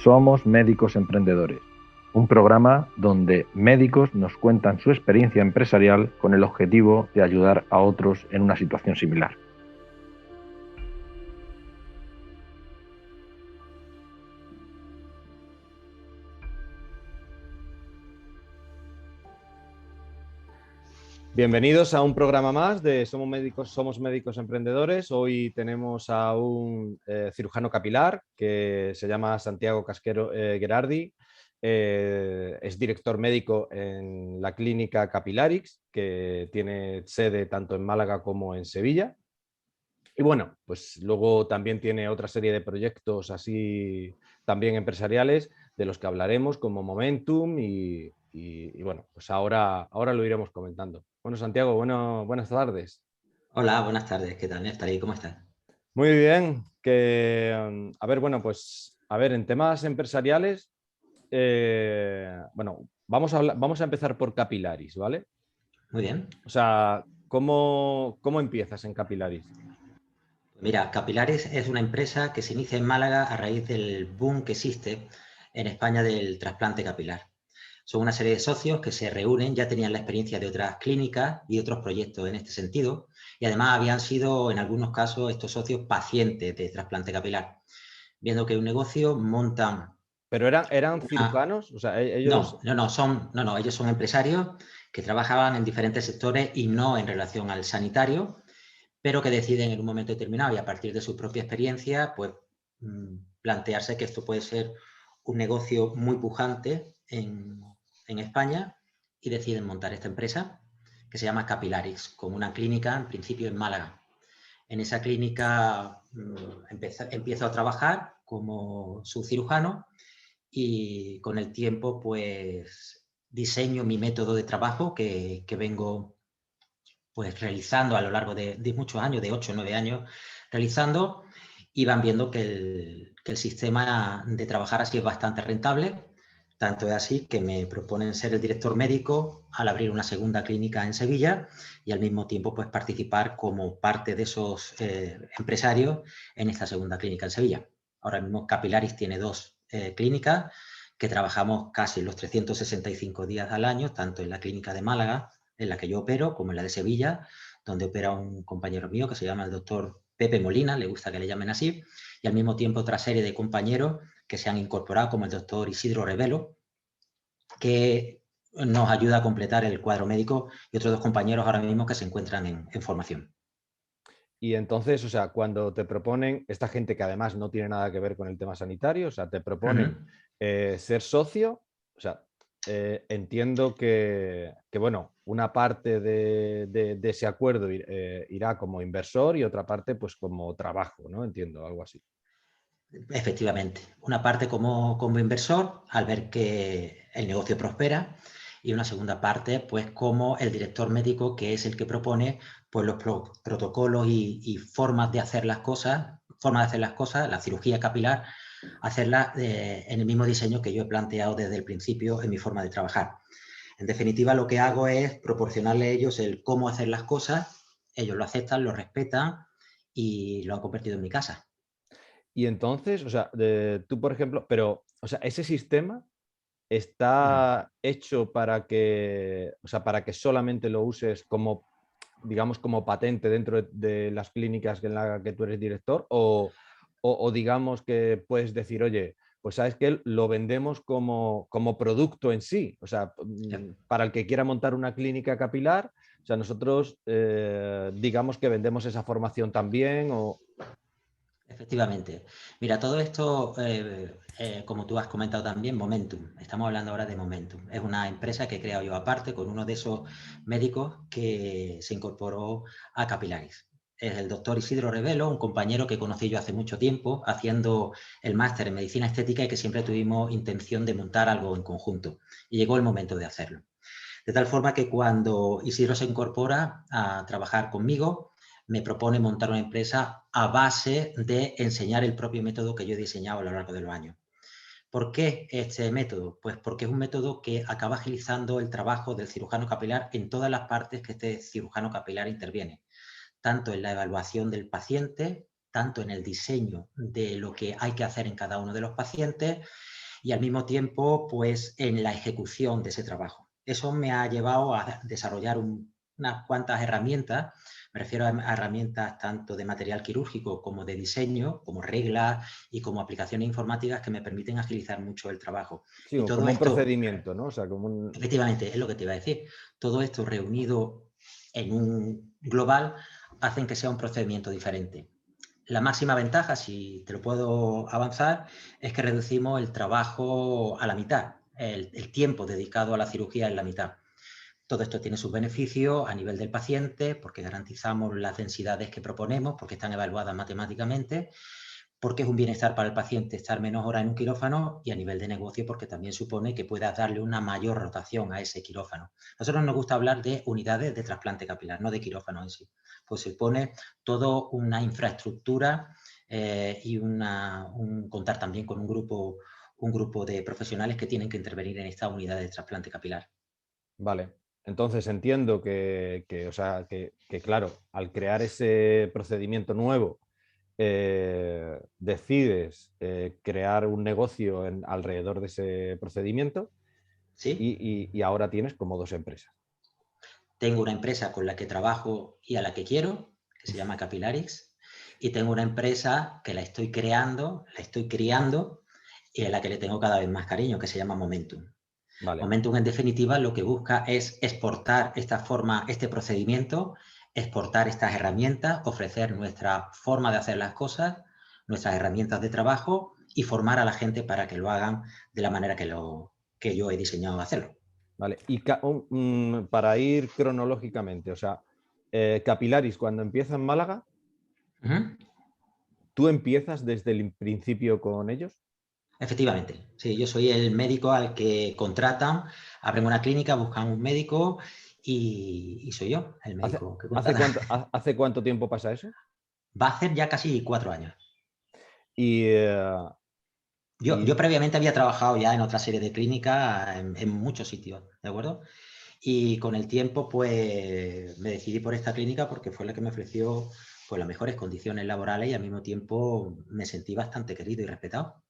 Somos Médicos Emprendedores, un programa donde médicos nos cuentan su experiencia empresarial con el objetivo de ayudar a otros en una situación similar. Bienvenidos a un programa más de Somos Médicos Emprendedores. Hoy tenemos a un cirujano capilar que se llama Santiago Casquero Gherardi. Es director médico en la clínica Capilarix, que tiene sede tanto en Málaga como en Sevilla. Y bueno, pues luego también tiene otra serie de proyectos así también empresariales de los que hablaremos, como Momentum y bueno, pues ahora lo iremos comentando. Bueno, Santiago, buenas tardes. Hola, buenas tardes. ¿Qué tal, Néstor? ¿Cómo estás? Muy bien. A ver, bueno, pues a ver, en temas empresariales, bueno, vamos a empezar por Capilarix, ¿vale? Muy bien. O sea, ¿cómo empiezas en Capilarix? Mira, Capilares es una empresa que se inicia en Málaga a raíz del boom que existe en España del trasplante capilar. Son una serie de socios que se reúnen, ya tenían la experiencia de otras clínicas y otros proyectos en este sentido, y además habían sido, en algunos casos, estos socios pacientes de trasplante capilar. Viendo que un negocio montan... ¿Pero eran cirujanos? O sea, ellos... No, ellos son empresarios que trabajaban en diferentes sectores y no en relación al sanitario, pero que deciden en un momento determinado y a partir de su propia experiencia, pues plantearse que esto puede ser un negocio muy pujante en España y deciden montar esta empresa que se llama Capilarix, con una clínica en principio en Málaga. En esa clínica empiezo a trabajar como subcirujano y con el tiempo pues diseño mi método de trabajo que vengo pues realizando a lo largo de muchos años, de 8 o 9 años realizando, y van viendo que el sistema de trabajar así es bastante rentable. Tanto es así que me proponen ser el director médico al abrir una segunda clínica en Sevilla y al mismo tiempo pues participar como parte de esos empresarios en esta segunda clínica en Sevilla. Ahora mismo Capilarix tiene dos clínicas que trabajamos casi los 365 días al año, tanto en la clínica de Málaga, en la que yo opero, como en la de Sevilla, donde opera un compañero mío que se llama el doctor Pepe Molina, le gusta que le llamen así, y al mismo tiempo otra serie de compañeros que se han incorporado, como el doctor Isidro Revelo, que nos ayuda a completar el cuadro médico, y otros dos compañeros ahora mismo que se encuentran en formación. Y entonces, o sea, cuando te proponen, esta gente que además no tiene nada que ver con el tema sanitario, o sea, te proponen ser socio, o sea, entiendo que, bueno, una parte de ese acuerdo irá como inversor y otra parte pues como trabajo, ¿no? Entiendo, algo así. Efectivamente, una parte como inversor al ver que el negocio prospera y una segunda parte pues como el director médico que es el que propone pues los protocolos y formas de hacer las cosas, la cirugía capilar, hacerla en el mismo diseño que yo he planteado desde el principio en mi forma de trabajar. En definitiva, lo que hago es proporcionarle a ellos el cómo hacer las cosas, ellos lo aceptan, lo respetan y lo han convertido en mi casa. Y entonces, o sea, tú, por ejemplo, pero, o sea, ese sistema está hecho para que, o sea, para que solamente lo uses como, digamos, como patente dentro de las clínicas en las que tú eres director, o digamos que puedes decir, oye, pues sabes que lo vendemos como producto en sí, o sea, para el que quiera montar una clínica capilar, o sea, nosotros digamos que vendemos esa formación también, o... Efectivamente. Mira, todo esto, como tú has comentado también, Momentum. Estamos hablando ahora de Momentum. Es una empresa que he creado yo aparte con uno de esos médicos que se incorporó a Capilarix. Es el doctor Isidro Revelo, un compañero que conocí yo hace mucho tiempo haciendo el máster en medicina estética y que siempre tuvimos intención de montar algo en conjunto. Y llegó el momento de hacerlo. De tal forma que cuando Isidro se incorpora a trabajar conmigo, me propone montar una empresa a base de enseñar el propio método que yo he diseñado a lo largo de los años. ¿Por qué este método? Pues porque es un método que acaba agilizando el trabajo del cirujano capilar en todas las partes que este cirujano capilar interviene, tanto en la evaluación del paciente, tanto en el diseño de lo que hay que hacer en cada uno de los pacientes, y al mismo tiempo pues en la ejecución de ese trabajo. Eso me ha llevado a desarrollar unas cuantas herramientas. Me refiero a herramientas tanto de material quirúrgico como de diseño, como reglas y como aplicaciones informáticas que me permiten agilizar mucho el trabajo. Sí, Y todo como un esto, procedimiento, ¿no? O sea, como un... efectivamente, es lo que te iba a decir. Todo esto reunido en un global hacen que sea un procedimiento diferente. La máxima ventaja, si te lo puedo avanzar, es que reducimos el trabajo a la mitad. El tiempo dedicado a la cirugía es la mitad. Todo esto tiene sus beneficios a nivel del paciente, porque garantizamos las densidades que proponemos, porque están evaluadas matemáticamente, porque es un bienestar para el paciente estar menos horas en un quirófano, y a nivel de negocio porque también supone que puedas darle una mayor rotación a ese quirófano. A nosotros nos gusta hablar de unidades de trasplante capilar, no de quirófano en sí. Pues supone toda una infraestructura y contar también con un grupo de profesionales que tienen que intervenir en esta unidad de trasplante capilar. Vale. Entonces entiendo o sea, que, claro, al crear ese procedimiento nuevo, decides crear un negocio alrededor de ese procedimiento ¿Sí? y ahora tienes como dos empresas. Tengo una empresa con la que trabajo y a la que quiero, que se llama Capilarix, y tengo una empresa que la estoy creando, la estoy criando y a la que le tengo cada vez más cariño, que se llama Momentum. Vale. Momentum, en definitiva, lo que busca es exportar esta forma, este procedimiento, exportar estas herramientas, ofrecer nuestra forma de hacer las cosas, nuestras herramientas de trabajo y formar a la gente para que lo hagan de la manera que yo he diseñado hacerlo. Vale. Y para ir cronológicamente, o sea, Capilaris cuando empieza en Málaga, ¿tú empiezas desde el principio con ellos? Efectivamente, sí, yo soy el médico al que contratan, abren una clínica, buscan un médico y soy yo el médico que contratan. ¿Hace cuánto tiempo pasa eso? Va a hacer ya casi 4 años. Y, Yo previamente había trabajado ya en otra serie de clínicas en muchos sitios, ¿de acuerdo? Y con el tiempo, pues me decidí por esta clínica porque fue la que me ofreció pues, las mejores condiciones laborales y al mismo tiempo me sentí bastante querido y respetado.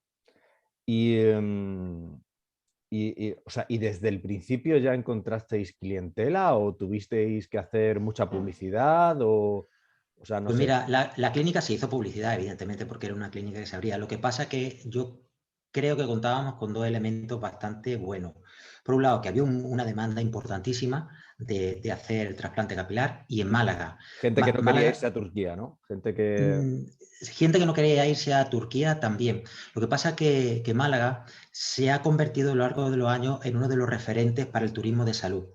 o sea, ¿y desde el principio ya encontrasteis clientela o tuvisteis que hacer mucha publicidad? O sea, no Pues sé. mira, la clínica se hizo publicidad, evidentemente, porque era una clínica que se abría. Lo que pasa es que yo creo que contábamos con dos elementos bastante buenos. Por un lado, que había una demanda importantísima de hacer trasplante capilar y en Málaga. Gente que no quería irse Málaga, a Turquía, ¿no? Gente que... gente que no quería irse a Turquía también. Lo que pasa es que Málaga se ha convertido a lo largo de los años en uno de los referentes para el turismo de salud.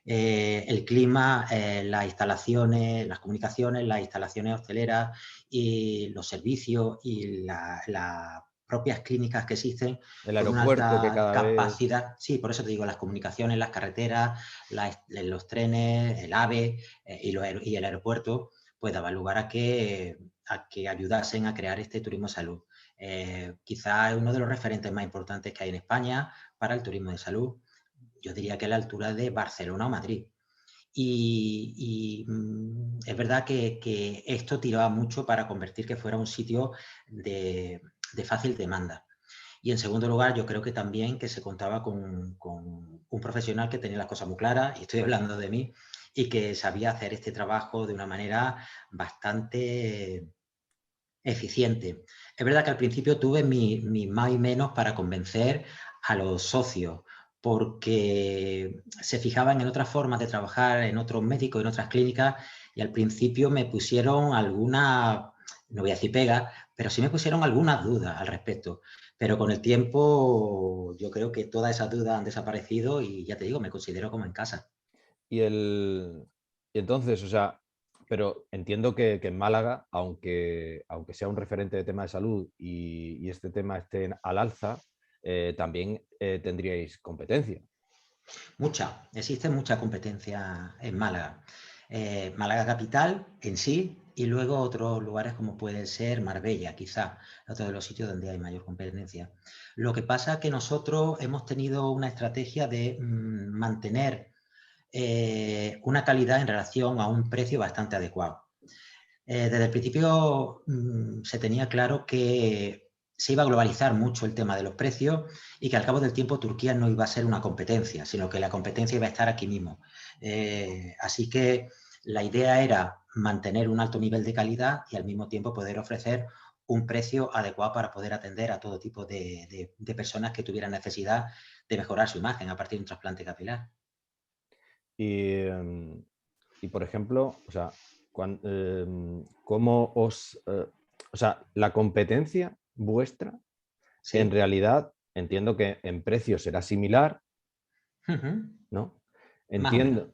El clima, las instalaciones, las comunicaciones, las instalaciones hosteleras y los servicios y las propias clínicas que existen El con una aeropuerto que alta cada vez... capacidad. Sí, por eso te digo, las comunicaciones, las carreteras, los trenes, el AVE y el aeropuerto, pues daba lugar a que ayudasen a crear este turismo de salud. Quizá es uno de los referentes más importantes que hay en España para el turismo de salud. Yo diría que a la altura de Barcelona o Madrid. Es verdad que esto tiraba mucho para convertir que fuera un sitio de fácil demanda. Y en segundo lugar, yo creo que también que se contaba con un profesional que tenía las cosas muy claras, y estoy hablando de mí, y que sabía hacer este trabajo de una manera bastante eficiente. Es verdad que al principio tuve mi más y menos para convencer a los socios, porque se fijaban en otras formas de trabajar, en otros médicos, en otras clínicas, y al principio me pusieron algunas, no voy a decir pegas, pero sí me pusieron algunas dudas al respecto. Pero con el tiempo yo creo que todas esas dudas han desaparecido y ya te digo, me considero como en casa. Y, y entonces, o sea, pero entiendo que en Málaga, aunque sea un referente de tema de salud y este tema esté al alza, también tendríais competencia. Existe mucha competencia en Málaga. Málaga capital en sí y luego otros lugares como puede ser Marbella, quizá, otro de los sitios donde hay mayor competencia. Lo que pasa es que nosotros hemos tenido una estrategia de mantener una calidad en relación a un precio bastante adecuado. Desde el principio se tenía claro que se iba a globalizar mucho el tema de los precios y que al cabo del tiempo Turquía no iba a ser una competencia, sino que la competencia iba a estar aquí mismo. Así que la idea era mantener un alto nivel de calidad y al mismo tiempo poder ofrecer un precio adecuado para poder atender a todo tipo de personas que tuvieran necesidad de mejorar su imagen a partir de un trasplante capilar. Y por ejemplo, o sea, ¿cómo os... o sea, la competencia vuestra, Sí. en realidad, entiendo que en precio será similar, ¿no? Más o menos. Entiendo.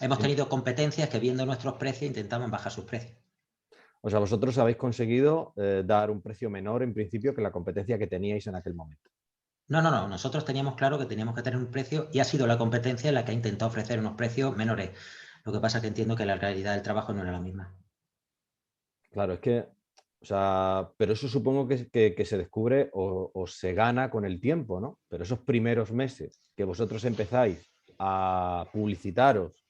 Hemos tenido competencias que viendo nuestros precios intentaban bajar sus precios. O sea, vosotros habéis conseguido dar un precio menor en principio que la competencia que teníais en aquel momento. No. Nosotros teníamos claro que teníamos que tener un precio y ha sido la competencia la que ha intentado ofrecer unos precios menores. Lo que pasa es que entiendo que la realidad del trabajo no era la misma. Claro, es que, o sea, pero eso supongo que se descubre o se gana con el tiempo, ¿no? Pero esos primeros meses que vosotros empezáis a publicitaros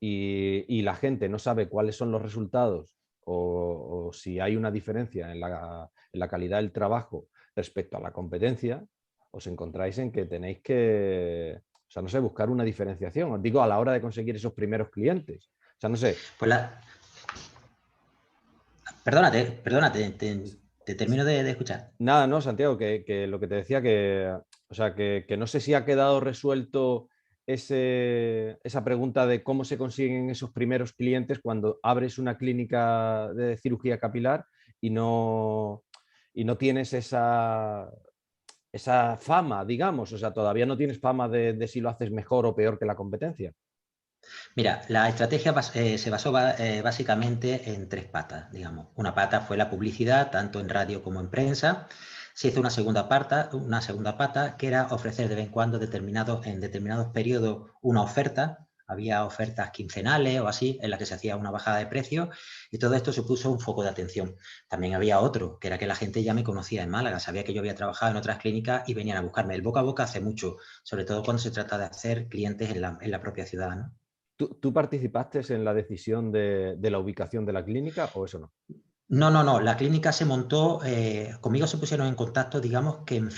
y la gente no sabe cuáles son los resultados o si hay una diferencia en la calidad del trabajo respecto a la competencia, os encontráis en que tenéis que, o sea, no sé, buscar una diferenciación. Os digo, a la hora de conseguir esos primeros clientes. O sea, no sé. Pues Perdónate, te termino de escuchar. Nada, no, Santiago, que lo que te decía o sea, que no sé si ha quedado resuelto esa pregunta de cómo se consiguen esos primeros clientes cuando abres una clínica de cirugía capilar y no tienes esa fama, digamos. O sea, todavía no tienes fama de si lo haces mejor o peor que la competencia. Mira, la estrategia se basó básicamente en 3 patas, digamos. Una pata fue la publicidad, tanto en radio como en prensa. Se hizo una segunda pata que era ofrecer de vez en cuando en determinados periodos una oferta. Había ofertas quincenales o así, en las que se hacía una bajada de precio y todo esto supuso un foco de atención. También había otro, que era que la gente ya me conocía en Málaga, sabía que yo había trabajado en otras clínicas y venían a buscarme. El boca a boca hace mucho, sobre todo cuando se trata de hacer clientes en la propia ciudad, ¿no? ¿Tú participaste en la decisión de la ubicación de la clínica o eso no? No. La clínica se montó, conmigo se pusieron en contacto, digamos que en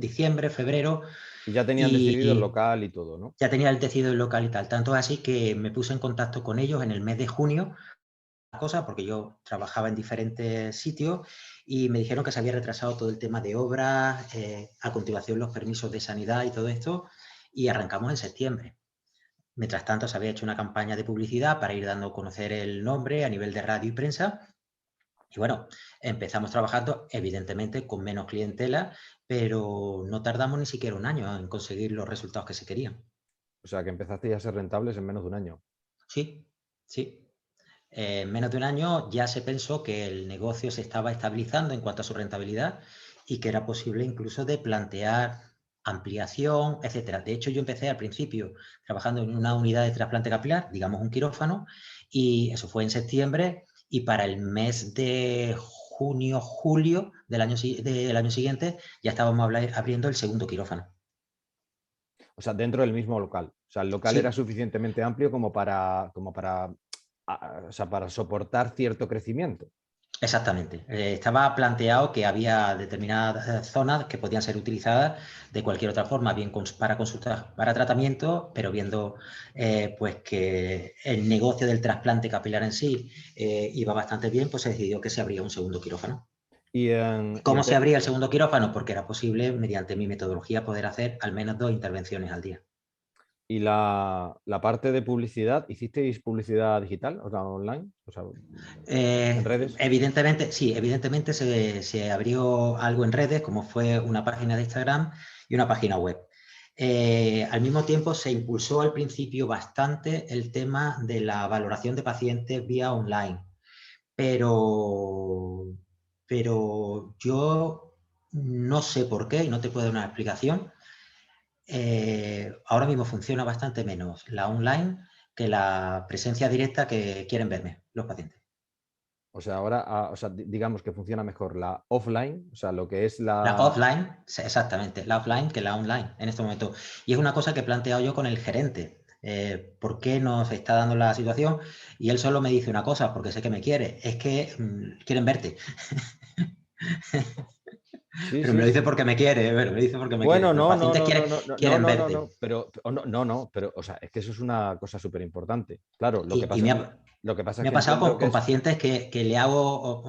diciembre, febrero, Y ya tenían decidido el y local y todo, ¿no? ya tenía el decidido el local y tal. Tanto así que me puse en contacto con ellos en el mes de junio, porque yo trabajaba en diferentes sitios y me dijeron que se había retrasado todo el tema de obras, a continuación los permisos de sanidad y todo esto, y arrancamos en septiembre. Mientras tanto, se había hecho una campaña de publicidad para ir dando a conocer el nombre a nivel de radio y prensa. Y bueno, empezamos trabajando, evidentemente, con menos clientela, pero no tardamos ni siquiera un año en conseguir los resultados que se querían. O sea, que empezaste ya a ser rentables en menos de un año. Sí. En menos de un año ya se pensó que el negocio se estaba estabilizando en cuanto a su rentabilidad y que era posible incluso de plantear ampliación, etcétera. De hecho, yo empecé al principio trabajando en una unidad de trasplante capilar, digamos un quirófano, y eso fue en septiembre, y para el mes de junio, julio del año siguiente ya estábamos abriendo el segundo quirófano. O sea, dentro del mismo local. O sea, el local era Sí. suficientemente amplio como para o sea, para soportar cierto crecimiento. Exactamente. Estaba planteado que había determinadas zonas que podían ser utilizadas de cualquier otra forma, bien para consultas, para tratamiento, pero viendo pues que el negocio del trasplante capilar en sí iba bastante bien, pues se decidió que se abría un segundo quirófano. Y ¿Cómo se abría el segundo quirófano? Porque era posible, mediante mi metodología, poder hacer al menos 2 intervenciones al día. y la parte de publicidad, ¿hicisteis publicidad digital, o sea, online? O sea, en redes. Evidentemente, sí, evidentemente se abrió algo en redes, como fue una página de Instagram y una página web. Al mismo tiempo, se impulsó al principio bastante el tema de la valoración de pacientes vía online, pero yo no sé por qué y no te puedo dar una explicación. Ahora mismo funciona bastante menos la online que la presencia directa que quieren verme los pacientes. O sea, ahora, o sea, digamos que funciona mejor la offline, o sea, lo que es La la... offline, exactamente, la offline que la online en este momento. Y es una cosa que he planteado yo con el gerente. ¿Por qué nos está dando la situación? Y él solo me dice una cosa, porque sé que me quiere, es que quieren verte. Sí, Pero me sí, lo dice sí. porque me quiere, me lo dice porque me quiere. Bueno, Los no, no, pacientes no, no, no, no, quieren no, no, verte. no, pero no, pero, o sea, es que eso es una cosa súper importante. Claro, Y lo que pasa es me ha que pasado entiendo que con es pacientes que le hago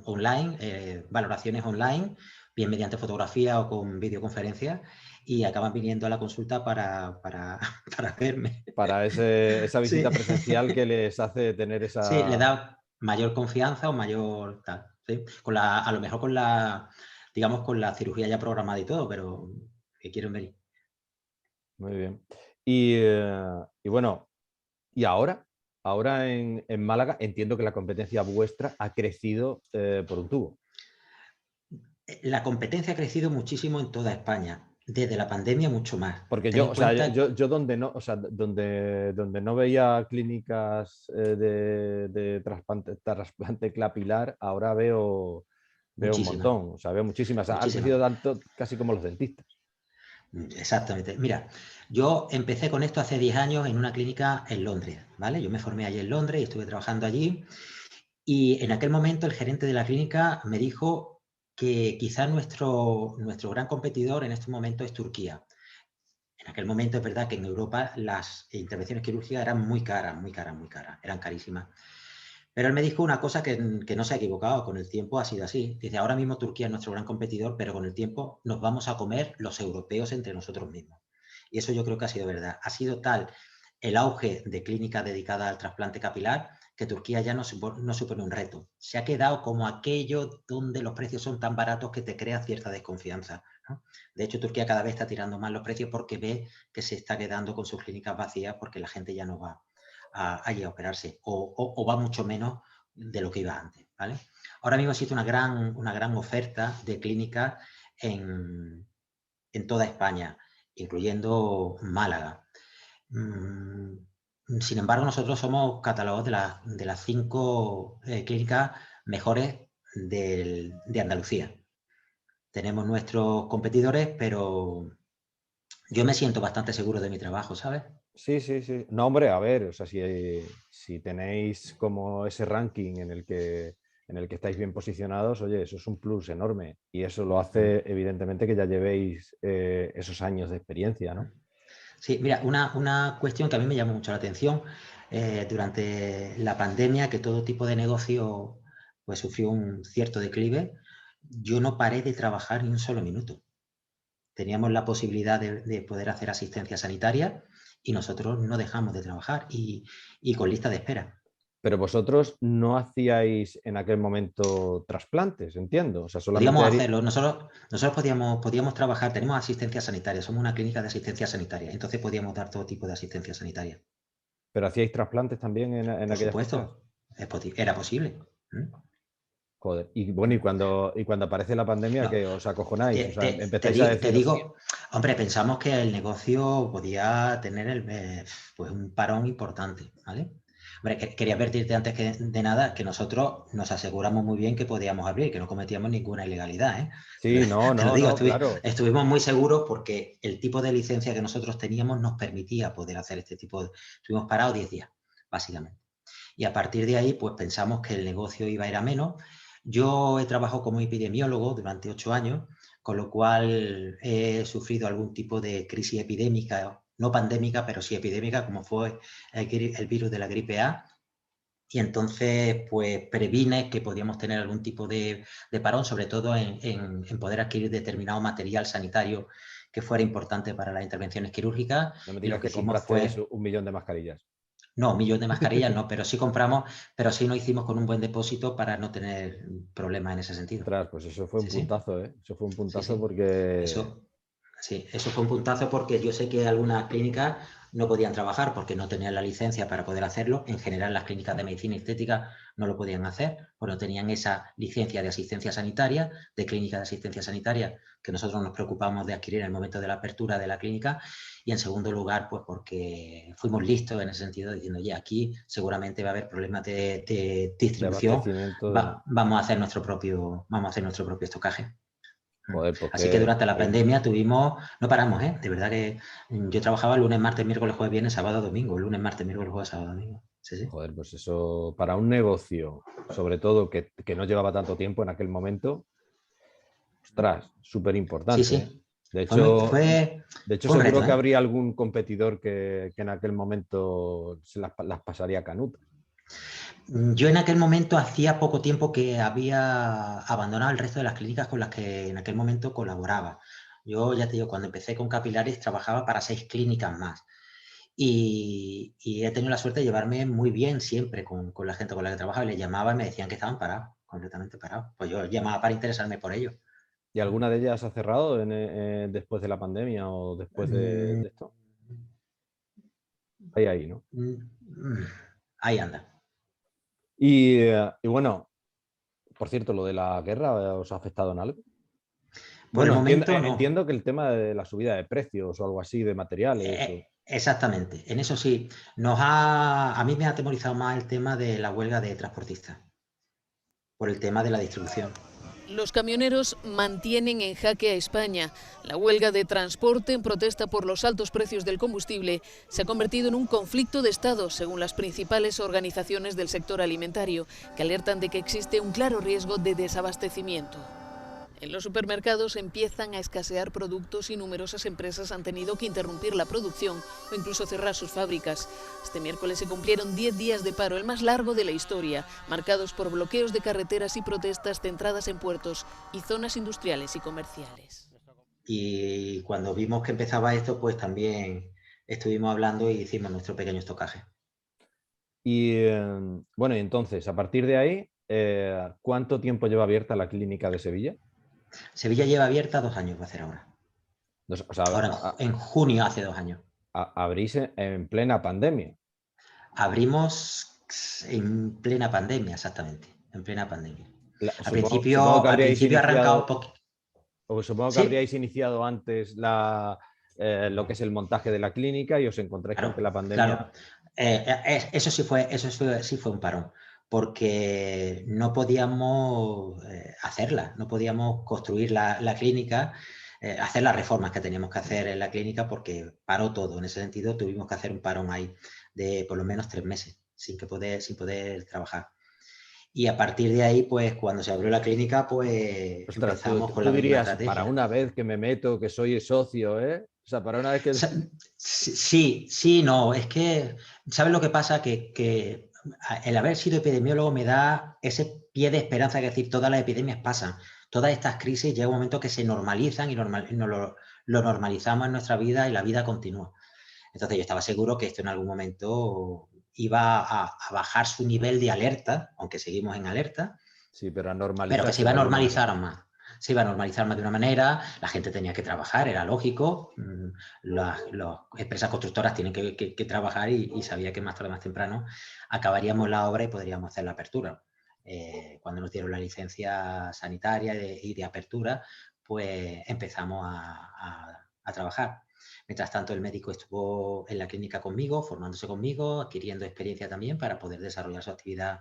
online, valoraciones online, bien mediante fotografía o con videoconferencia, y acaban viniendo a la consulta para verme. para esa Sí. visita presencial que les hace tener Sí, le esa... da mayor confianza o mayor tal. ¿Sí? A lo mejor digamos, con la cirugía ya programada y todo, pero que quieren venir. Muy bien. Y bueno, y ahora en Málaga entiendo que la competencia vuestra ha crecido por un tubo. La competencia ha crecido muchísimo en toda España. Desde la pandemia mucho más. Porque Ten yo, en o sea, cuenta, yo donde no, o sea, donde no veía clínicas de trasplante capilar, ahora veo un muchísimas, montón, o sea, veo muchísimas. Han muchísimas. crecido tanto casi como los dentistas. Exactamente. Mira, yo empecé con esto hace 10 años en una clínica en Londres, ¿vale? Yo me formé allí en Londres y estuve trabajando allí. Y en aquel momento el gerente de la clínica me dijo que quizás nuestro gran competidor en este momento es Turquía. En aquel momento es verdad que en Europa las intervenciones quirúrgicas eran muy caras, muy caras, muy caras, eran carísimas. Pero él me dijo una cosa que no se ha equivocado, con el tiempo ha sido así. Dice, ahora mismo Turquía es nuestro gran competidor, pero con el tiempo nos vamos a comer los europeos entre nosotros mismos. Y eso yo creo que ha sido verdad. Ha sido tal el auge de clínicas dedicadas al trasplante capilar que Turquía ya no supone un reto. Se ha quedado como aquello donde los precios son tan baratos que te crea cierta desconfianza, ¿no? De hecho, Turquía cada vez está tirando más los precios porque ve que se está quedando con sus clínicas vacías porque la gente ya no va allí a operarse o va mucho menos de lo que iba antes, ¿vale? Ahora mismo existe una gran oferta de clínicas en toda España, incluyendo Málaga. Sin embargo, nosotros somos catalogados de las 5 clínicas mejores de Andalucía. Tenemos nuestros competidores, pero yo me siento bastante seguro de mi trabajo, ¿sabes? Sí, sí, sí. No, hombre, a ver, o sea, si tenéis como ese ranking en el que estáis bien posicionados, oye, eso es un plus enorme. Y eso lo hace, evidentemente, que ya llevéis esos años de experiencia, ¿no? Sí, mira, una cuestión que a mí me llamó mucho la atención durante la pandemia, que todo tipo de negocio pues, sufrió un cierto declive, yo no paré de trabajar ni un solo minuto. Teníamos la posibilidad de poder hacer asistencia sanitaria y nosotros no dejamos de trabajar y con lista de espera. Pero vosotros no hacíais en aquel momento trasplantes, entiendo. O sea, solamente Podíamos hacerlo, nosotros podíamos trabajar, tenemos asistencia sanitaria, somos una clínica de asistencia sanitaria, entonces podíamos dar todo tipo de asistencia sanitaria. pero hacíais trasplantes también en Por aquellas fechas. supuesto, era posible. Joder. Y bueno, y cuando aparece la pandemia, No, ¿qué os acojonáis? O sea, te empezáis a te decir, digo, hombre, pensamos que el negocio podía tener pues un parón importante, ¿vale? Hombre, quería advertirte antes de nada que nosotros nos aseguramos muy bien que podíamos abrir, que no cometíamos ninguna ilegalidad, ¿eh? sí, no, Te lo no, digo, no, claro. estuvimos muy seguros porque el tipo de licencia que nosotros teníamos nos permitía poder hacer este tipo de... Estuvimos parados 10 días, básicamente. Y a partir de ahí, pues pensamos que el negocio iba a ir a menos. Yo he trabajado como epidemiólogo durante 8 años, con lo cual he sufrido algún tipo de crisis epidémica, no pandémica, pero sí epidémica, como fue el virus de la gripe A. Y entonces, pues previne que podíamos tener algún tipo de parón, sobre todo en poder adquirir determinado material sanitario que fuera importante para las intervenciones quirúrgicas. No me Y lo digas que que hicimos comprasteis fue 1 millón de mascarillas. no, 1 millón de mascarillas no, pero sí compramos, pero sí lo hicimos con un buen depósito para no tener problemas en ese sentido. Ostras, pues eso fue un Sí, sí, puntazo, ¿eh? Eso fue un sí, puntazo sí. porque... Eso, sí, eso fue un puntazo porque yo sé que algunas clínicas no podían trabajar porque no tenían la licencia para poder hacerlo. En general, las clínicas de medicina estética no lo podían hacer porque no tenían esa licencia de asistencia sanitaria, de clínica de asistencia sanitaria, que nosotros nos preocupamos de adquirir en el momento de la apertura de la clínica. Y en segundo lugar, pues porque fuimos listos en ese sentido, diciendo, oye, aquí seguramente va a haber problemas de De distribución, abastecimiento vamos a hacer nuestro propio estocaje. Joder, pues Así que durante la que... pandemia no paramos, ¿eh? De verdad que yo trabajaba lunes, martes, miércoles, jueves, viernes, sábado, domingo, lunes, martes, miércoles, jueves, sábado, domingo. Sí, sí. Joder, pues eso, para un negocio, sobre todo que no llevaba tanto tiempo en aquel momento, Ostras, súper importante. Sí, sí. De hecho, Fue un seguro reto, que ¿eh? habría algún competidor que en aquel momento se las pasaría canutas. Yo en aquel momento hacía poco tiempo que había abandonado el resto de las clínicas con las que en aquel momento colaboraba. Yo ya te digo, cuando empecé con Capilaris trabajaba para 6 clínicas más y he tenido la suerte de llevarme muy bien siempre con la gente con la que trabajaba y les llamaba y me decían que estaban parados, completamente parados. Pues yo llamaba para interesarme por ello. ¿Y alguna de ellas ha cerrado después de la pandemia o después Mm, de esto? Ahí, ¿no? Ahí anda. Y bueno, por cierto, lo de la guerra, ¿os ha afectado en algo? Por el Bueno, momento no. entiendo que el tema de la subida de precios o algo así, de materiales. Exactamente, en eso sí. A mí me ha atemorizado más el tema de la huelga de transportistas, por el tema de la distribución. Los camioneros mantienen en jaque a España. La huelga de transporte en protesta por los altos precios del combustible se ha convertido en un conflicto de Estado, según las principales organizaciones del sector alimentario, que alertan de que existe un claro riesgo de desabastecimiento. En los supermercados empiezan a escasear productos y numerosas empresas han tenido que interrumpir la producción o incluso cerrar sus fábricas. Este miércoles se cumplieron 10 días de paro, el más largo de la historia, marcados por bloqueos de carreteras y protestas centradas en puertos y zonas industriales y comerciales. Y cuando vimos que empezaba esto, pues también estuvimos hablando y hicimos nuestro pequeño estocaje. Y bueno, y entonces, a partir de ahí, ¿cuánto tiempo lleva abierta la clínica de Sevilla? Sevilla lleva abierta 2 años, va a hacer ahora. O sea, Ahora, en junio, hace 2 años. abrís en plena pandemia. Abrimos en plena pandemia, exactamente, en plena pandemia. Al Supongo que al habríais principio arrancado iniciado, o supongo que Sí, habríais iniciado antes lo que es el montaje de la clínica y os encontráis con que claro, la pandemia... claro. Sí fue un parón, porque no podíamos hacerla, no podíamos construir la clínica, hacer las reformas que teníamos que hacer en la clínica, porque paró todo. En ese sentido, tuvimos que hacer un parón ahí de por lo menos 3 meses, sin poder trabajar. Y a partir de ahí, pues cuando se abrió la clínica, pues Ostras, empezamos con tú la misma dirías, para estrategia. una vez que me meto, que soy socio, ¿eh? O sea, para una vez que... Sí, no, es que, ¿sabes lo que pasa? Que el haber sido epidemiólogo me da ese pie de esperanza, que es decir, todas las epidemias pasan, todas estas crisis llega un momento que se normalizan y lo normalizamos en nuestra vida y la vida continúa. Entonces yo estaba seguro que esto en algún momento iba a bajar su nivel de alerta, aunque seguimos en alerta, Sí, pero a pero que se normalizarse iba a de alguna manera. normalizar más. Se iba a normalizar más de una manera, la gente tenía que trabajar, era lógico, las empresas constructoras tienen que trabajar y sabía que más tarde o más temprano acabaríamos la obra y podríamos hacer la apertura. Cuando nos dieron la licencia sanitaria y de apertura, pues empezamos a trabajar. Mientras tanto, el médico estuvo en la clínica conmigo, formándose conmigo, adquiriendo experiencia también para poder desarrollar su actividad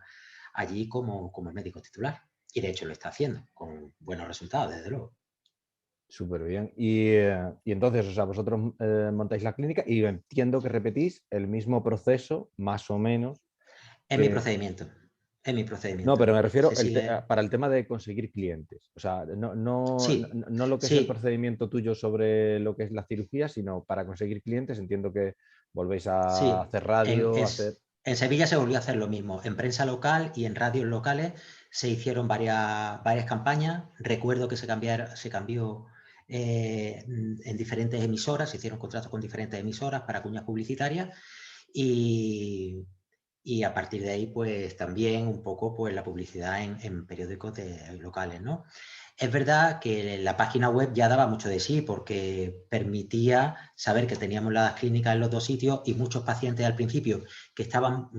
allí como el médico titular. Y de hecho lo está haciendo, con buenos resultados, desde luego. Súper bien. Y entonces, o sea, vosotros montáis la clínica y entiendo que repetís el mismo proceso, más o menos. Es mi procedimiento. Es mi No, procedimiento. pero me refiero Se sigue. para el tema de conseguir clientes. O sea, Sí, no lo que es el sí, procedimiento tuyo sobre lo que es la cirugía, sino para conseguir clientes. Entiendo que volvéis a sí. hacer radio, a hacer... En Sevilla se volvió a hacer lo mismo. En prensa local y en radios locales se hicieron varias campañas. Recuerdo que se cambió en diferentes emisoras, se hicieron contratos con diferentes emisoras para cuñas publicitarias y, y a partir de ahí, pues también un poco pues, la publicidad en periódicos locales, ¿no? Es verdad que la página web ya daba mucho de sí porque permitía saber que teníamos las clínicas en los 2 sitios y muchos pacientes al principio que estaban,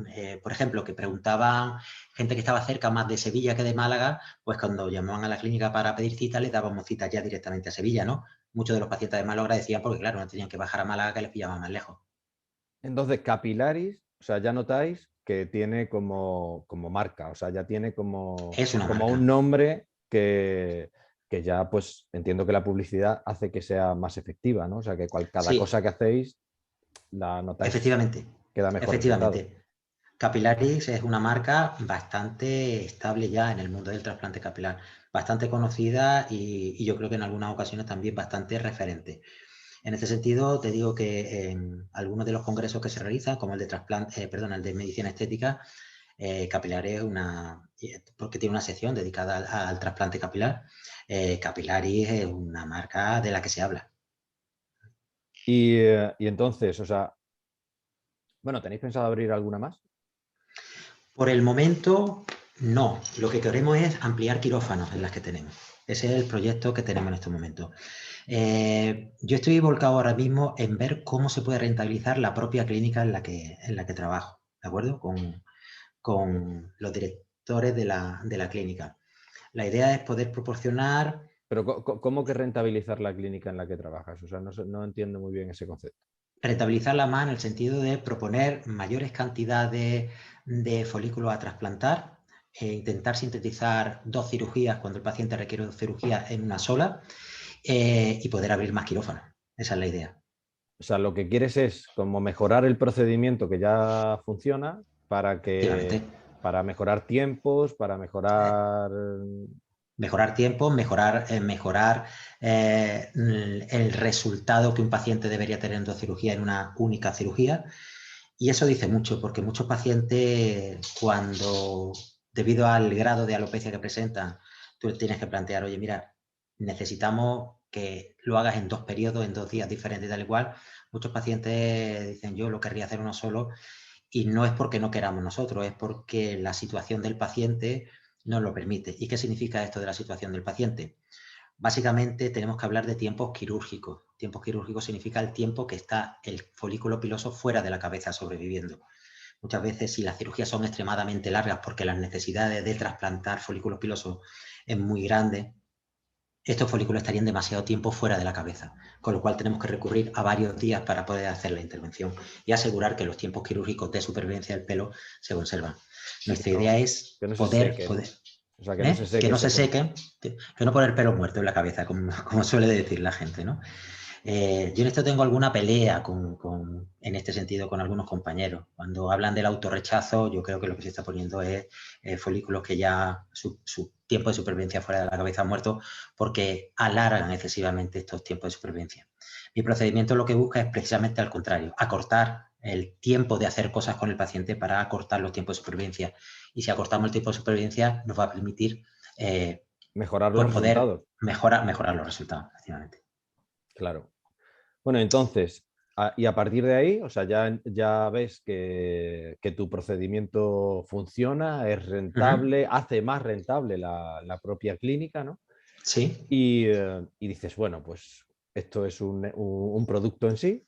por ejemplo, que preguntaban, gente que estaba cerca más de Sevilla que de Málaga, pues cuando llamaban a la clínica para pedir cita les dábamos citas ya directamente a Sevilla, ¿no? Muchos de los pacientes de Málaga decían porque, claro, no tenían que bajar a Málaga que les pillaba más lejos. Entonces, Capilaris, o sea, ya notáis que tiene como marca, o sea, ya tiene Es una como un marca. nombre que ya, pues, entiendo que la publicidad hace que sea más efectiva, ¿no? O sea, que cada Sí, cosa que hacéis la notáis efectivamente. que da mejor resultado. Efectivamente. Capilaris es una marca bastante estable ya en el mundo del trasplante capilar. bastante conocida y yo creo que en algunas ocasiones también bastante referente. En este sentido, te digo que en algunos de los congresos que se realizan, como el de el de medicina estética, Capillary es porque tiene una sección dedicada al trasplante capilar. Capillary es una marca de la que se habla. Y entonces, o sea, bueno, ¿tenéis pensado abrir alguna más? Por el momento, no. Lo que queremos es ampliar quirófanos en las que tenemos. Ese es el proyecto que tenemos en este momento. Yo estoy volcado ahora mismo en ver cómo se puede rentabilizar la propia clínica en la que trabajo, ¿de acuerdo? Con los directores de la clínica. La idea es poder proporcionar... Pero ¿cómo que rentabilizar la clínica en la que trabajas? O sea, no entiendo muy bien ese concepto. Rentabilizarla más en el sentido de proponer mayores cantidades de folículos a trasplantar, intentar sintetizar 2 cirugías cuando el paciente requiere 2 cirugías en una sola y poder abrir más quirófanos. Esa es la idea. O sea, lo que quieres es como mejorar el procedimiento que ya funciona para mejorar tiempos, para mejorar... Mejorar tiempo, mejorar el resultado que un paciente debería tener en 2 cirugías en una única cirugía. Y eso dice mucho, porque muchos pacientes, debido al grado de alopecia que presentan, tú tienes que plantear, oye, mira, necesitamos que lo hagas en 2 periodos, en 2 días diferentes, tal y cual. Muchos pacientes dicen, yo lo querría hacer uno solo, y no es porque no queramos nosotros, es porque la situación del paciente nos lo permite. ¿Y qué significa esto de la situación del paciente? Básicamente tenemos que hablar de tiempos quirúrgicos. Tiempos quirúrgicos significa el tiempo que está el folículo piloso fuera de la cabeza sobreviviendo. Muchas veces, si las cirugías son extremadamente largas porque las necesidades de trasplantar folículos pilosos es muy grande, estos folículos estarían demasiado tiempo fuera de la cabeza, con lo cual tenemos que recurrir a varios días para poder hacer la intervención y asegurar que los tiempos quirúrgicos de supervivencia del pelo se conservan. Nuestra idea es poder o sea, que no se sequen, que no poner pelo muerto en la cabeza, como suele decir la gente, ¿no? Yo en esto tengo alguna pelea en este sentido con algunos compañeros. Cuando hablan del autorrechazo, yo creo que lo que se está poniendo es folículos que ya su tiempo de supervivencia fuera de la cabeza han muerto porque alargan excesivamente estos tiempos de supervivencia. Mi procedimiento lo que busca es precisamente al contrario, acortar el tiempo de hacer cosas con el paciente para acortar los tiempos de supervivencia. Y si acortamos el tiempo de supervivencia, nos va a permitir mejorar los resultados. Mejorar los resultados, efectivamente. Claro. Bueno, entonces, y a partir de ahí, o sea, ya ves que tu procedimiento funciona, es rentable, hace más rentable la propia clínica, ¿no? Sí. Y dices, bueno, pues esto es un producto en sí.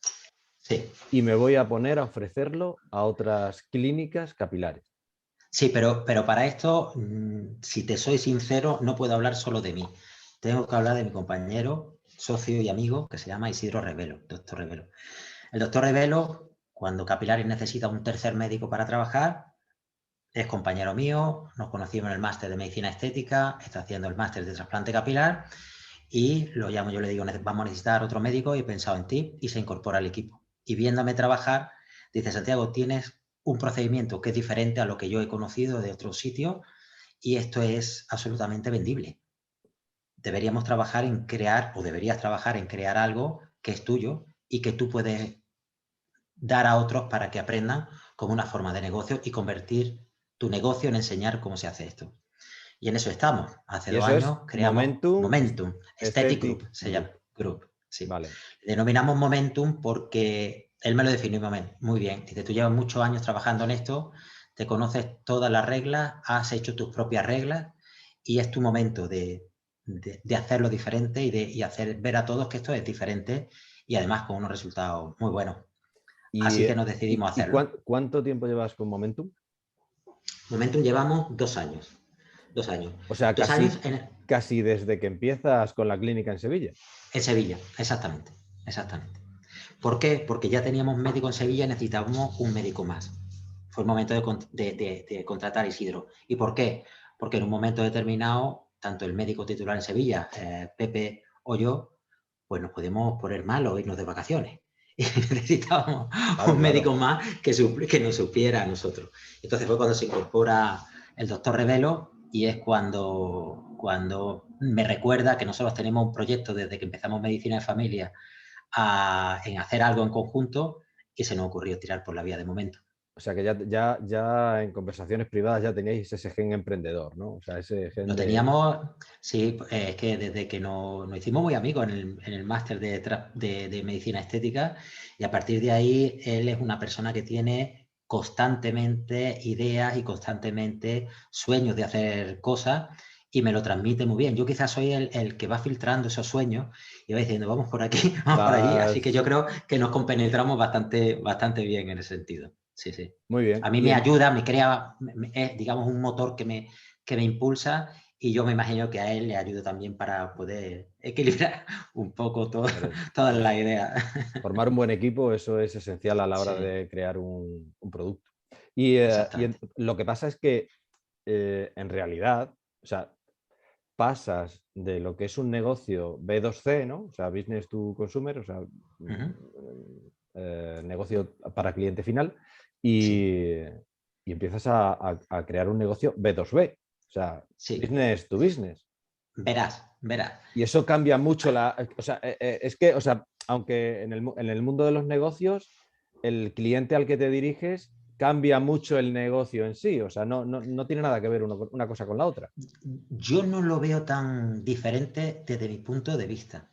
Sí. Y me voy a poner a ofrecerlo a otras clínicas capilares. Sí, pero para esto, si te soy sincero, no puedo hablar solo de mí. Tengo que hablar de mi compañero, socio y amigo, que se llama Isidro Revelo, doctor Revelo. El doctor Revelo, cuando Capilaris necesita un tercer médico para trabajar, es compañero mío, nos conocimos en el máster de medicina estética, está haciendo el máster de trasplante capilar y lo llamo, yo le digo, vamos a necesitar otro médico y he pensado en ti y se incorpora al equipo. Y viéndome trabajar, dice, Santiago, tienes un procedimiento que es diferente a lo que yo he conocido de otros sitios y esto es absolutamente vendible. Deberíamos trabajar en crear, o deberías trabajar en crear algo que es tuyo y que tú puedes dar a otros para que aprendan como una forma de negocio y convertir tu negocio en enseñar cómo se hace esto. Y en eso estamos. Hace 2 años creamos Momentum Aesthetic Group, se llama Group. Sí. Vale. Denominamos Momentum porque él me lo definió muy bien. Dice, tú llevas muchos años trabajando en esto, te conoces todas las reglas, has hecho tus propias reglas y es tu momento de hacerlo diferente y hacer ver a todos que esto es diferente y además con unos resultados muy buenos. Así que nos decidimos a hacerlo. ¿Cuánto tiempo llevas con Momentum? Momentum llevamos 2 años. 2 años. O sea, casi desde que empiezas con la clínica en Sevilla. En Sevilla, exactamente. ¿Por qué? Porque ya teníamos médico en Sevilla y necesitábamos un médico más. Fue el momento de contratar a Isidro. ¿Y por qué? Porque en un momento determinado, tanto el médico titular en Sevilla, Pepe o yo, pues nos podemos poner mal o irnos de vacaciones. Y necesitábamos un médico más que nos supiera a nosotros. Entonces fue cuando se incorpora el doctor Revelo y es cuando cuando me recuerda que nosotros tenemos un proyecto desde que empezamos Medicina de Familia en hacer algo en conjunto y se nos ocurrió tirar por la vía de momento. O sea que ya en conversaciones privadas ya teníais ese gen emprendedor, ¿no? O sea, ese gen Lo teníamos, sí, es que desde que nos hicimos muy amigos en el máster de Medicina Estética, y a partir de ahí él es una persona que tiene constantemente ideas y constantemente sueños de hacer cosas y me lo transmite muy bien. Yo quizás soy el que va filtrando esos sueños y va diciendo vamos por aquí, vamos por allí, así que yo creo que nos compenetramos bastante bien en ese sentido. Sí, sí. Muy bien. A mí me ayuda, me crea, es, digamos, un motor que me impulsa y yo me imagino que a él le ayuda también para poder equilibrar un poco todas las ideas. Formar un buen equipo, eso es esencial a la hora de crear un producto. Y lo que pasa es que en realidad, o sea, pasas de lo que es un negocio B2C, ¿no? O sea, business to consumer, o sea, negocio para cliente final, y empiezas a crear un negocio B2B, o sea, business to business. Verás. Y eso cambia mucho o sea, es que, o sea, aunque en el mundo de los negocios, el cliente al que te diriges cambia mucho el negocio en sí, o sea, no tiene nada que ver una cosa con la otra. Yo no lo veo tan diferente desde mi punto de vista.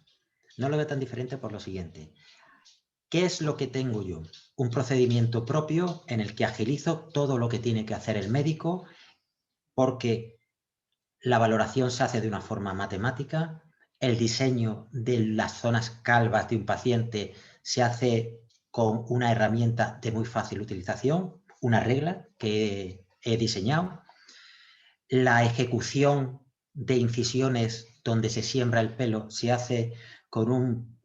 No lo veo tan diferente por lo siguiente. ¿Qué es lo que tengo yo? Un procedimiento propio en el que agilizo todo lo que tiene que hacer el médico porque la valoración se hace de una forma matemática, el diseño de las zonas calvas de un paciente se hace con una herramienta de muy fácil utilización, una regla que he diseñado. La ejecución de incisiones donde se siembra el pelo se hace con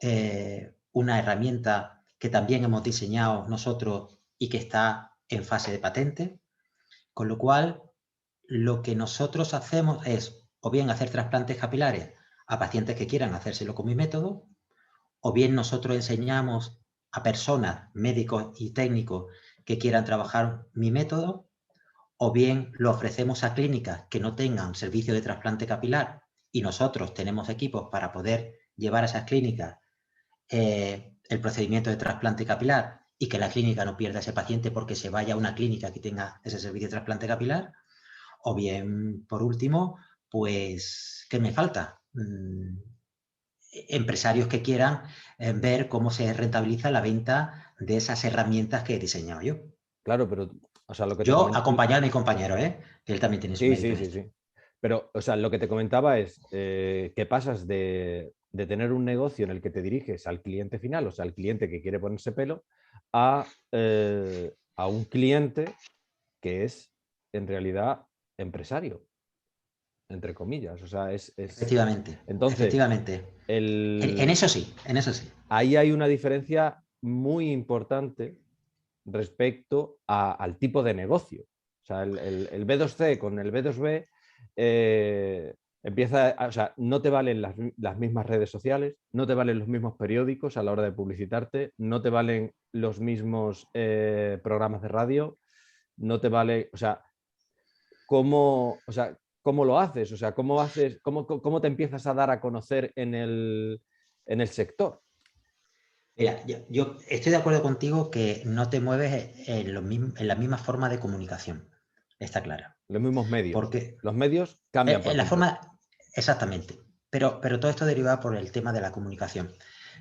una herramienta que también hemos diseñado nosotros y que está en fase de patente, con lo cual lo que nosotros hacemos es o bien hacer trasplantes capilares a pacientes que quieran hacérselo con mi método, o bien nosotros enseñamos a personas, médicos y técnicos que quieran trabajar mi método, o bien lo ofrecemos a clínicas que no tengan servicio de trasplante capilar y nosotros tenemos equipos para poder llevar a esas clínicas el procedimiento de trasplante capilar y que la clínica no pierda a ese paciente porque se vaya a una clínica que tenga ese servicio de trasplante capilar. O bien, por último, pues, ¿qué me falta? Empresarios que quieran ver cómo se rentabiliza la venta de esas herramientas que he diseñado yo. Claro, pero, o sea, lo que yo acompañar a mi compañero, que él también tiene su mérito. Sí. Pero, o sea, lo que te comentaba es que pasas de tener un negocio en el que te diriges al cliente final, o sea, al cliente que quiere ponerse pelo, a un cliente que es, en realidad, empresario, entre comillas. O sea, Efectivamente. Entonces, efectivamente. En eso sí. Ahí hay una diferencia muy importante respecto al tipo de negocio. O sea, el B2C con el B2B o sea, no te valen las mismas redes sociales, no te valen los mismos periódicos a la hora de publicitarte, no te valen los mismos programas de radio, no te vale, o sea, ¿cómo lo haces? O sea, ¿cómo te empiezas a dar a conocer en el sector? Mira, yo estoy de acuerdo contigo que no te mueves en la misma forma de comunicación. Está claro. Los mismos medios. Porque los medios cambian. En la forma, exactamente. Pero todo esto deriva por el tema de la comunicación.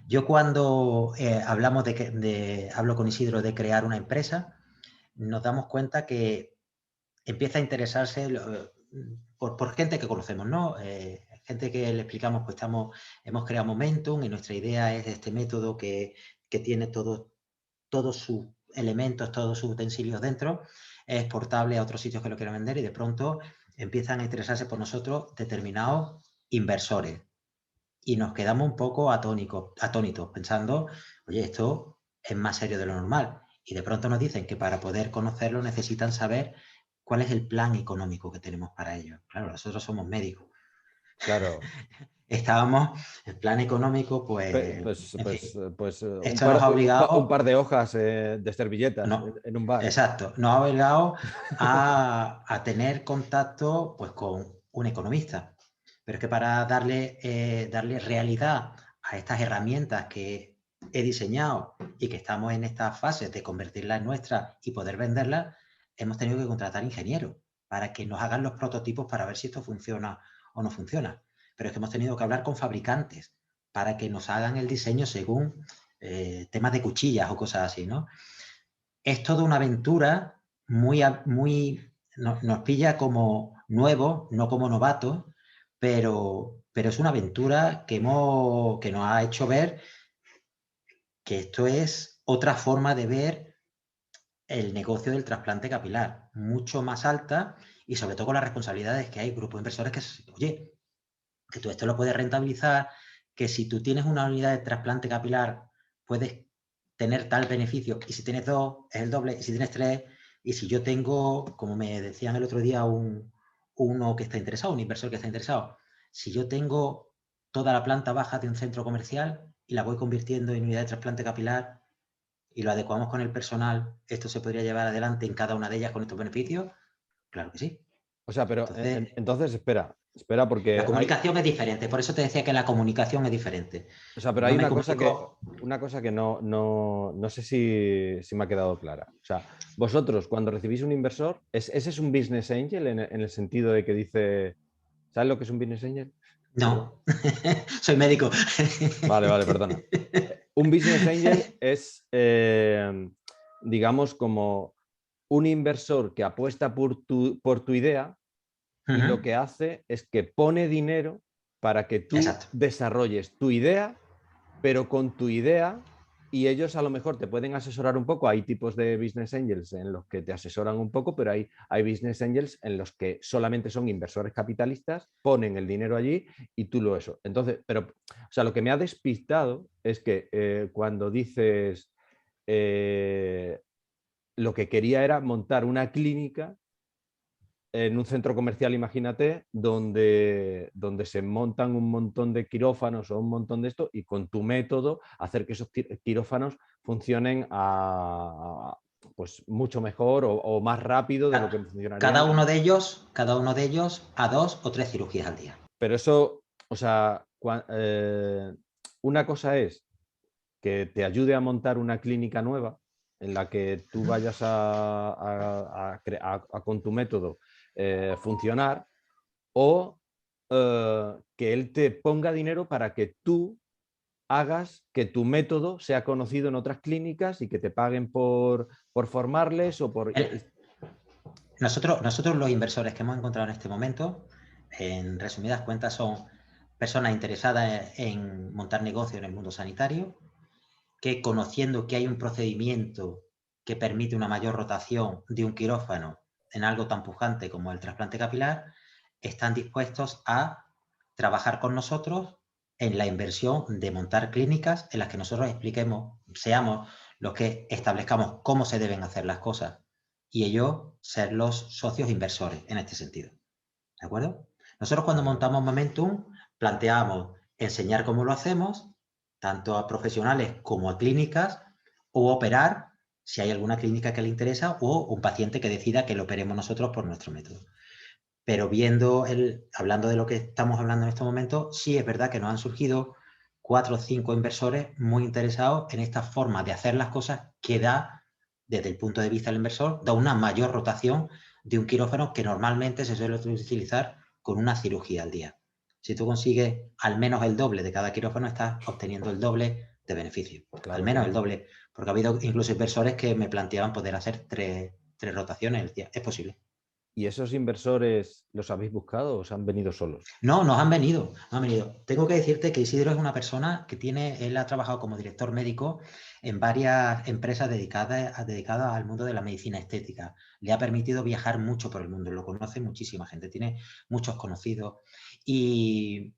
Yo cuando hablo con Isidro de crear una empresa, nos damos cuenta que empieza a interesarse por gente que conocemos, ¿no? Gente que le explicamos, pues hemos creado Momentum y nuestra idea es este método que tiene todos sus elementos, todos sus utensilios dentro, es portable a otros sitios que lo quieran vender y de pronto empiezan a interesarse por nosotros determinados inversores. Y nos quedamos un poco atónitos, pensando, oye, esto es más serio de lo normal. Y de pronto nos dicen que para poder conocerlo necesitan saber cuál es el plan económico que tenemos para ello. Claro, nosotros somos médicos. Claro. Estábamos en plan económico, pues esto nos ha obligado, un par de hojas de servilletas en un bar. Exacto, nos ha obligado a tener contacto pues con un economista. Pero es que para darle realidad a estas herramientas que he diseñado y que estamos en esta fase de convertirlas en nuestras y poder venderlas, hemos tenido que contratar ingenieros para que nos hagan los prototipos para ver si esto funciona o no funciona. Pero es que hemos tenido que hablar con fabricantes para que nos hagan el diseño según temas de cuchillas o cosas así, ¿no? Es toda una aventura nos pilla como nuevos, no como novatos, pero es una aventura que nos ha hecho ver que esto es otra forma de ver el negocio del trasplante capilar, mucho más alta y sobre todo con las responsabilidades que hay, grupos de inversores que, oye, que tú esto lo puedes rentabilizar, que si tú tienes una unidad de trasplante capilar puedes tener tal beneficio, y si tienes 2 es el doble, y si tienes 3, y si yo tengo, como me decían el otro día uno que está interesado, un inversor que está interesado, si yo tengo toda la planta baja de un centro comercial y la voy convirtiendo en unidad de trasplante capilar y lo adecuamos con el personal, ¿esto se podría llevar adelante en cada una de ellas con estos beneficios? Claro que sí. O sea, pero entonces espera, porque la comunicación es diferente, por eso te decía que la comunicación es diferente. O sea, pero hay una cosa que no sé si me ha quedado clara. O sea, vosotros cuando recibís un inversor, ¿ese es un business angel en el sentido de que dice, ¿sabes lo que es un business angel? No, soy médico. Vale, perdona. Un business angel es, digamos, como un inversor que apuesta por tu idea y lo que hace es que pone dinero para que tú desarrolles tu idea, pero con tu idea, y ellos a lo mejor te pueden asesorar un poco. Hay tipos de business angels en los que te asesoran un poco, pero hay business angels en los que solamente son inversores capitalistas, ponen el dinero allí y tú lo eso. Entonces, pero, o sea, lo que me ha despistado es que cuando dices lo que quería era montar una clínica en un centro comercial, imagínate, donde se montan un montón de quirófanos o un montón de esto, y con tu método hacer que esos quirófanos funcionen pues mucho mejor o más rápido de lo que funcionaría. Cada uno de ellos a 2 o 3 cirugías al día. Pero eso, o sea, una cosa es que te ayude a montar una clínica nueva en la que tú vayas con tu método funcionar, o que él te ponga dinero para que tú hagas que tu método sea conocido en otras clínicas y que te paguen por formarles o por... Nosotros los inversores que hemos encontrado en este momento, en resumidas cuentas, son personas interesadas en montar negocio en el mundo sanitario, que conociendo que hay un procedimiento que permite una mayor rotación de un quirófano en algo tan pujante como el trasplante capilar, están dispuestos a trabajar con nosotros en la inversión de montar clínicas en las que nosotros seamos los que establezcamos cómo se deben hacer las cosas y ellos ser los socios inversores en este sentido. ¿De acuerdo? Nosotros cuando montamos Momentum planteamos enseñar cómo lo hacemos, tanto a profesionales como a clínicas, o operar si hay alguna clínica que le interesa o un paciente que decida que lo operemos nosotros por nuestro método. Pero hablando de lo que estamos hablando en este momento, sí es verdad que nos han surgido 4 o 5 inversores muy interesados en esta forma de hacer las cosas que da, desde el punto de vista del inversor, da una mayor rotación de un quirófano que normalmente se suele utilizar con una cirugía al día. Si tú consigues al menos el doble de cada quirófano, estás obteniendo el doble de beneficio. Claro, al menos el doble. Porque ha habido incluso inversores que me planteaban poder hacer 3 rotaciones al día. Es posible. ¿Y esos inversores los habéis buscado o os han venido solos? No, nos han venido. Tengo que decirte que Isidro es una persona que él ha trabajado como director médico en varias empresas dedicadas al mundo de la medicina estética. Le ha permitido viajar mucho por el mundo, lo conoce muchísima gente, tiene muchos conocidos. Y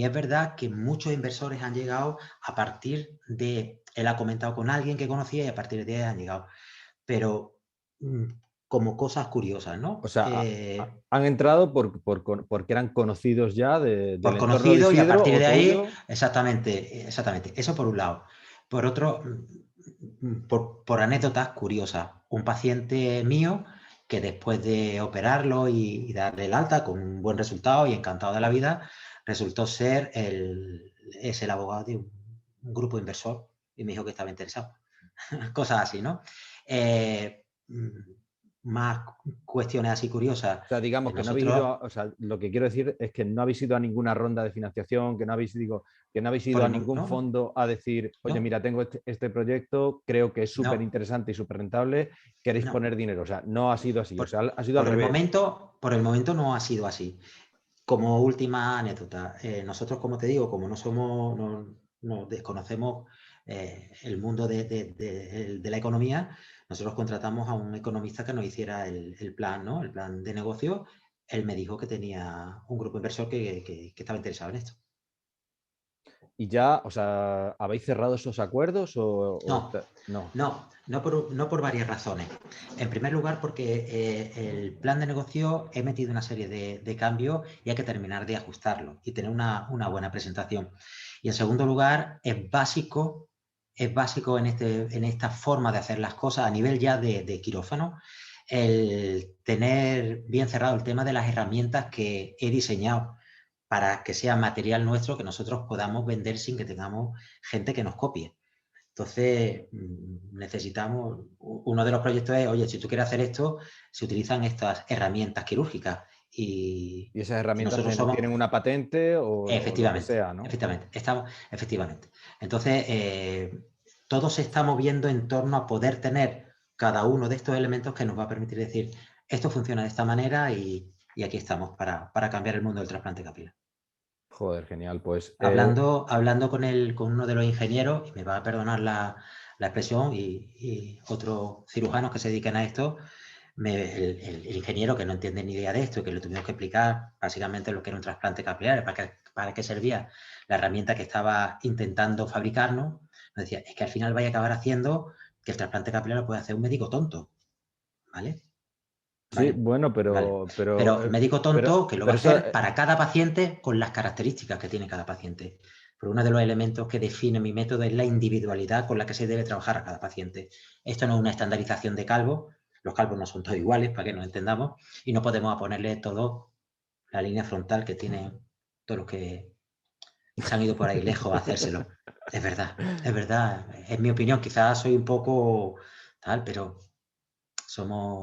es verdad que muchos inversores han llegado a partir de... Él ha comentado con alguien que conocía y a partir de ahí han llegado. Pero... como cosas curiosas, ¿no? O sea, han entrado porque eran conocidos ya por conocidos y a partir de ahí, exactamente. Eso por un lado. Por otro, por anécdotas curiosas. Un paciente mío que después de operarlo y darle el alta con un buen resultado y encantado de la vida, resultó ser es el abogado de un grupo inversor y me dijo que estaba interesado. Cosas así, ¿no? Más cuestiones así curiosas. O sea, digamos que nosotros, no habéis ido, o sea, lo que quiero decir es que no habéis ido a ninguna ronda de financiación, que no habéis ido a ningún fondo a decir, oye, mira, tengo este proyecto, creo que es súper interesante y súper rentable, queréis poner dinero. O sea, no ha sido así, o sea, ha sido al revés. Por el momento no ha sido así. Como última anécdota, nosotros, como te digo, como no desconocemos el mundo de la economía, nosotros contratamos a un economista que nos hiciera el plan, ¿no? El plan de negocio. Él me dijo que tenía un grupo inversor que estaba interesado en esto. ¿Y ya, o sea, habéis cerrado esos acuerdos No por varias razones. En primer lugar, porque el plan de negocio he metido una serie de cambios y hay que terminar de ajustarlo y tener una buena presentación. Y en segundo lugar, es básico en esta forma de hacer las cosas a nivel ya de quirófano, el tener bien cerrado el tema de las herramientas que he diseñado para que sea material nuestro que nosotros podamos vender sin que tengamos gente que nos copie. Entonces, necesitamos, uno de los proyectos es, oye, si tú quieres hacer esto, se utilizan estas herramientas quirúrgicas. ¿Y esas herramientas tienen una patente o lo que sea, ¿no? Efectivamente. Entonces, todo se está moviendo en torno a poder tener cada uno de estos elementos que nos va a permitir decir, esto funciona de esta manera y aquí estamos para cambiar el mundo del trasplante capilar. Joder, genial. Pues hablando con uno de los ingenieros, y me va a perdonar la expresión, y otros cirujanos que se dedican a esto, el ingeniero que no entiende ni idea de esto, que le tuvimos que explicar básicamente lo que era un trasplante capilar, para qué servía la herramienta que estaba intentando fabricarnos, nos decía, es que al final vaya a acabar haciendo que el trasplante capilar lo puede hacer un médico tonto, ¿vale? Sí, bueno, pero el médico tonto que lo va a hacer para cada paciente con las características que tiene cada paciente. Pero uno de los elementos que define mi método es la individualidad con la que se debe trabajar a cada paciente. Esto no es una estandarización de calvos, los calvos no son todos iguales, para que nos entendamos, y no podemos ponerle todo la línea frontal que tienen todos los que se han ido por ahí lejos a hacérselo. Es verdad, es mi opinión, quizás soy un poco tal, pero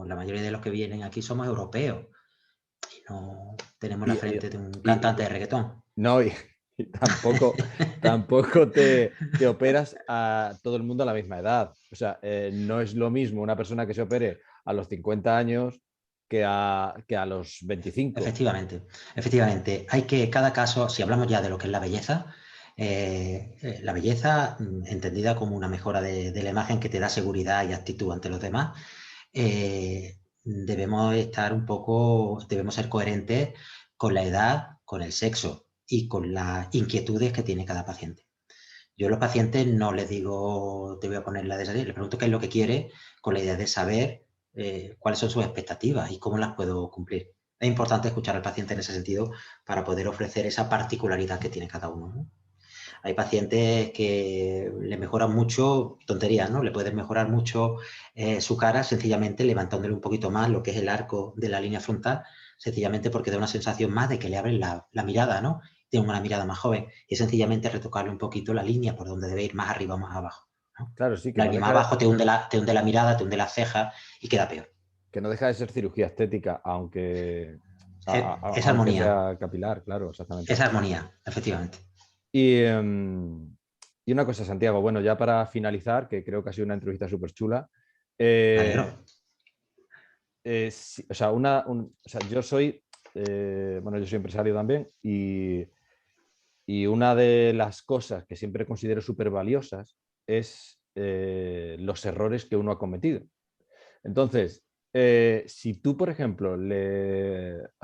la mayoría de los que vienen aquí somos europeos y no tenemos la frente de un cantante de reggaetón. No, y tampoco te operas a todo el mundo a la misma edad. O sea, no es lo mismo una persona que se opere a los 50 años que a los 25. Efectivamente. Hay que, cada caso, si hablamos ya de lo que es la belleza entendida como una mejora de la imagen que te da seguridad y actitud ante los demás, debemos ser coherentes con la edad, con el sexo y con las inquietudes que tiene cada paciente. Yo a los pacientes no les digo, te voy a poner la de salir, les pregunto qué es lo que quiere, con la idea de saber cuáles son sus expectativas y cómo las puedo cumplir. Es importante escuchar al paciente en ese sentido para poder ofrecer esa particularidad que tiene cada uno, ¿no? Hay pacientes que le mejoran mucho, tonterías, ¿no? Le pueden mejorar mucho su cara sencillamente levantándole un poquito más lo que es el arco de la línea frontal, sencillamente porque da una sensación más de que le abren la mirada, ¿no? Tiene una mirada más joven y sencillamente retocarle un poquito la línea por donde debe ir, más arriba o más abajo, ¿no? Claro, sí. Que la línea más abajo te hunde la mirada, te hunde las cejas y queda peor. Que no deja de ser cirugía estética, aunque armonía. Sea capilar, claro, exactamente. Es armonía, efectivamente. Y una cosa, Santiago, bueno, ya para finalizar, que creo que ha sido una entrevista súper chula. Yo soy empresario también y una de las cosas que siempre considero súper valiosas es los errores que uno ha cometido. Entonces, si tú, por ejemplo,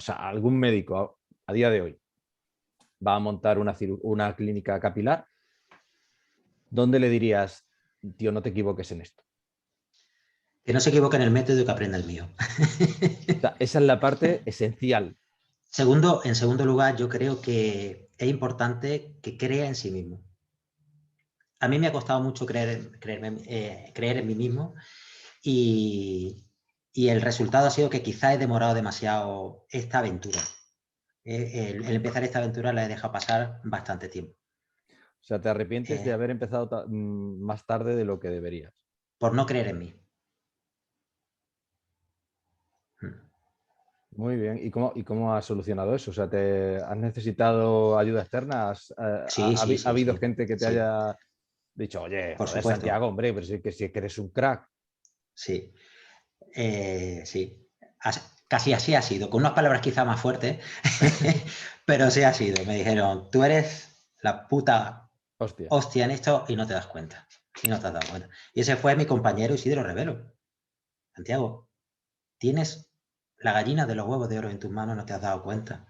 algún médico a día de hoy va a montar una clínica capilar, ¿dónde le dirías, tío, no te equivoques en esto? Que no se equivoque en el método y que aprenda el mío. O sea, esa es la parte esencial. En segundo lugar, yo creo que es importante que crea en sí mismo. A mí me ha costado mucho creer en mí mismo y Y el resultado ha sido que quizá he demorado demasiado esta aventura. El empezar esta aventura la he dejado pasar bastante tiempo. O sea, ¿te arrepientes de haber empezado más tarde de lo que deberías? Por no creer en mí. Muy bien. ¿Y cómo has solucionado eso? O sea, ¿has necesitado ayuda externa? ¿Ha habido gente que te haya dicho, oye, por joder, supuesto, Santiago, hombre, pero si es que eres un crack? Sí. Sí. Casi así ha sido, con unas palabras quizá más fuertes, pero sí ha sido. Me dijeron, tú eres la puta hostia en esto y no te das cuenta. Y no te has dado cuenta. Y ese fue mi compañero Isidro Revelo. Santiago, tienes la gallina de los huevos de oro en tus manos, no te has dado cuenta.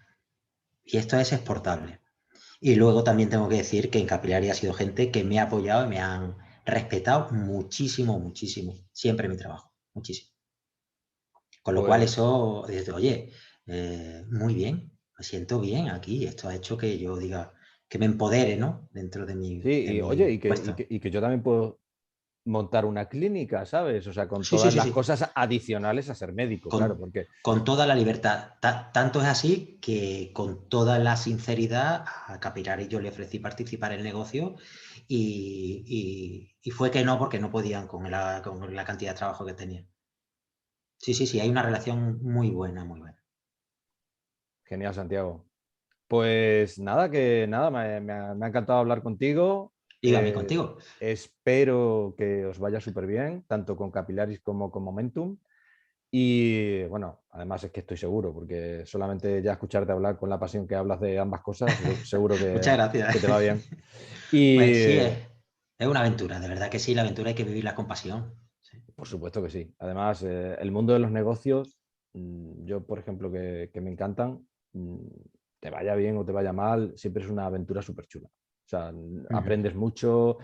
Y esto es exportable. Y luego también tengo que decir que en Capilari ha sido gente que me ha apoyado y me han respetado muchísimo, muchísimo. Siempre mi trabajo, muchísimo. Con lo cual eso, oye, muy bien, me siento bien aquí. Esto ha hecho que yo diga, que me empodere, ¿no? Dentro de mi... Sí, y que yo también puedo montar una clínica, ¿sabes? O sea, con todas las cosas adicionales a ser médico, claro, porque... Con toda la libertad. Tanto es así que con toda la sinceridad a Capilari yo le ofrecí participar en el negocio y fue que no, porque no podían con la cantidad de trabajo que tenían. Sí, hay una relación muy buena, muy buena. Genial, Santiago. Pues nada, me ha encantado hablar contigo. Y a mí contigo. Espero que os vaya súper bien, tanto con Capilaris como con Momentum. Y bueno, además es que estoy seguro, porque solamente ya escucharte hablar con la pasión que hablas de ambas cosas, seguro que, Muchas gracias. Que te va bien. Y pues sí, es una aventura, de verdad que sí, la aventura hay que vivirla con pasión. Sí. Por supuesto que sí. Además, el mundo de los negocios, yo por ejemplo que me encantan, te vaya bien o te vaya mal, siempre es una aventura súper chula. O sea, aprendes mucho,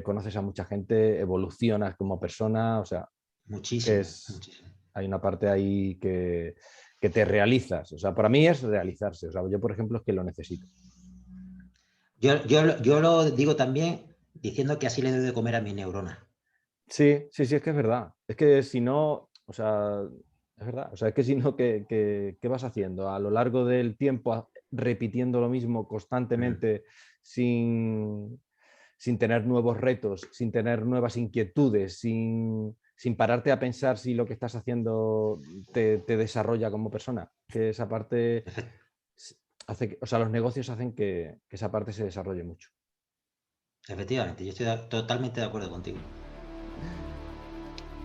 conoces a mucha gente, evolucionas como persona, o sea, muchísimo. Hay una parte ahí que te realizas. O sea, para mí es realizarse. O sea, yo, por ejemplo, es que lo necesito. Yo lo digo también diciendo que así le doy de comer a mi neurona. Sí, es que es verdad. Es que si no, o sea, es verdad. O sea, es que si no, ¿qué vas haciendo? A lo largo del tiempo, repitiendo lo mismo constantemente, sin tener nuevos retos, sin tener nuevas inquietudes, sin pararte a pensar si lo que estás haciendo te desarrolla como persona. Que esa parte hace que, o sea, los negocios hacen que esa parte se desarrolle mucho. Efectivamente, yo estoy totalmente de acuerdo contigo.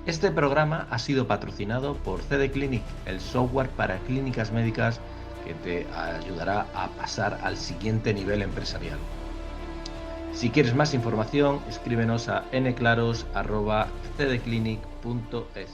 Este programa ha sido patrocinado por CD Clinic, el software para clínicas médicas que te ayudará a pasar al siguiente nivel empresarial. Si quieres más información, escríbenos a nclaros@cdclinic.es.